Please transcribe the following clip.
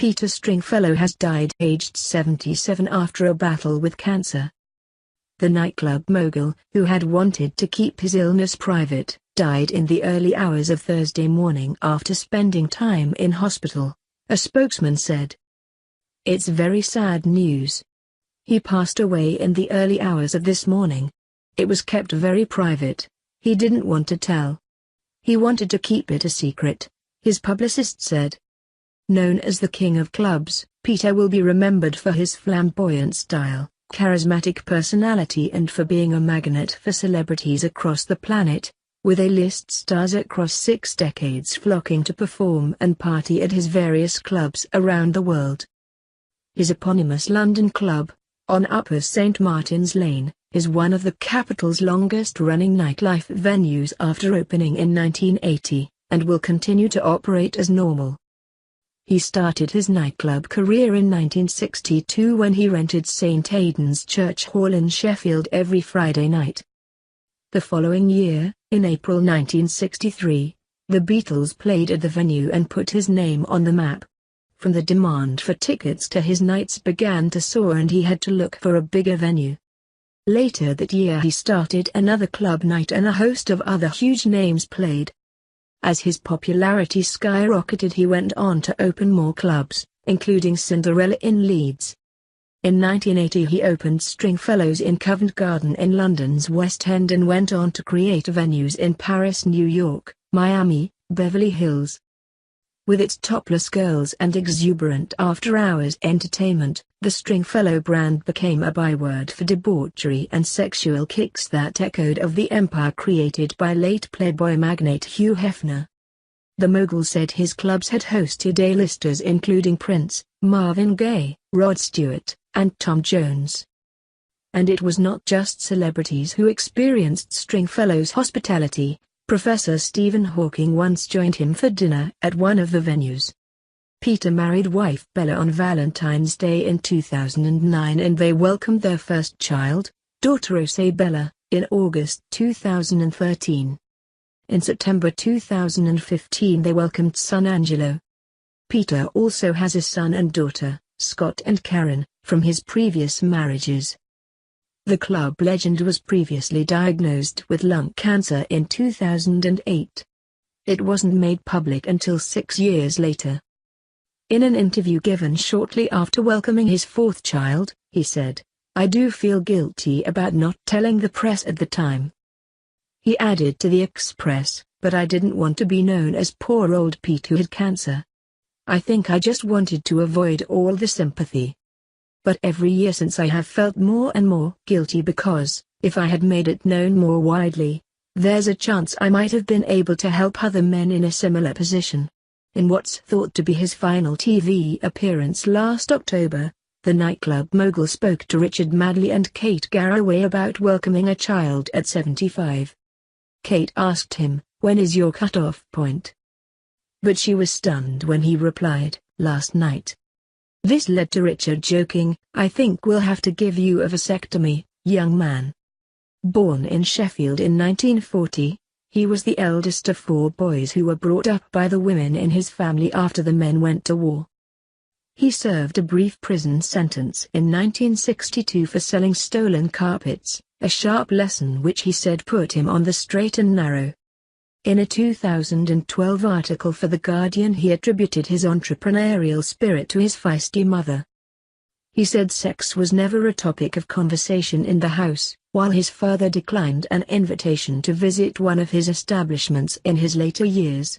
Peter Stringfellow has died aged 77 after a battle with cancer. The nightclub mogul, who had wanted to keep his illness private, died in the early hours of Thursday morning after spending time in hospital, a spokesman said. "It's very sad news. He passed away in the early hours of this morning. It was kept very private. He didn't want to tell. He wanted to keep it a secret," his publicist said. Known as the King of Clubs, Peter will be remembered for his flamboyant style, charismatic personality and for being a magnet for celebrities across the planet, with A-list stars across 6 decades flocking to perform and party at his various clubs around the world. His eponymous London club, on Upper St Martin's Lane, is one of the capital's longest-running nightlife venues after opening in 1980, and will continue to operate as normal. He started his nightclub career in 1962 when he rented St Aidan's Church Hall in Sheffield every Friday night. The following year, in April 1963, the Beatles played at the venue and put his name on the map. From the demand for tickets to his nights began to soar and he had to look for a bigger venue. Later that year he started another club night and a host of other huge names played. As his popularity skyrocketed he went on to open more clubs, including Cinderella in Leeds. In 1980 he opened Stringfellows in Covent Garden in London's West End and went on to create venues in Paris, New York, Miami, Beverly Hills. With its topless girls and exuberant after-hours entertainment, the Stringfellow brand became a byword for debauchery and sexual kicks that echoed of the empire created by late Playboy magnate Hugh Hefner. The mogul said his clubs had hosted A-listers including Prince, Marvin Gaye, Rod Stewart, and Tom Jones. And it was not just celebrities who experienced Stringfellow's hospitality. Professor Stephen Hawking once joined him for dinner at one of the venues. Peter married wife Bella on Valentine's Day in 2009 and they welcomed their first child, daughter Isabella, in August 2013. In September 2015 they welcomed son Angelo. Peter also has a son and daughter, Scott and Karen, from his previous marriages. The club legend was previously diagnosed with lung cancer in 2008. It wasn't made public until 6 years later. In an interview given shortly after welcoming his 4th child, he said, "I do feel guilty about not telling the press at the time." He added to the Express, "But I didn't want to be known as poor old Pete who had cancer. I think I just wanted to avoid all the sympathy. But every year since I have felt more and more guilty because, if I had made it known more widely, there's a chance I might have been able to help other men in a similar position." In what's thought to be his final TV appearance last October, the nightclub mogul spoke to Richard Madeley and Kate Garraway about welcoming a child at 75. Kate asked him, "When is your cut-off point?" But she was stunned when he replied, "Last night." This led to Richard joking, "I think we'll have to give you a vasectomy, young man." Born in Sheffield in 1940, he was the eldest of 4 boys who were brought up by the women in his family after the men went to war. He served a brief prison sentence in 1962 for selling stolen carpets, a sharp lesson which he said put him on the straight and narrow. In a 2012 article for The Guardian he attributed his entrepreneurial spirit to his feisty mother. He said sex was never a topic of conversation in the house, while his father declined an invitation to visit one of his establishments in his later years.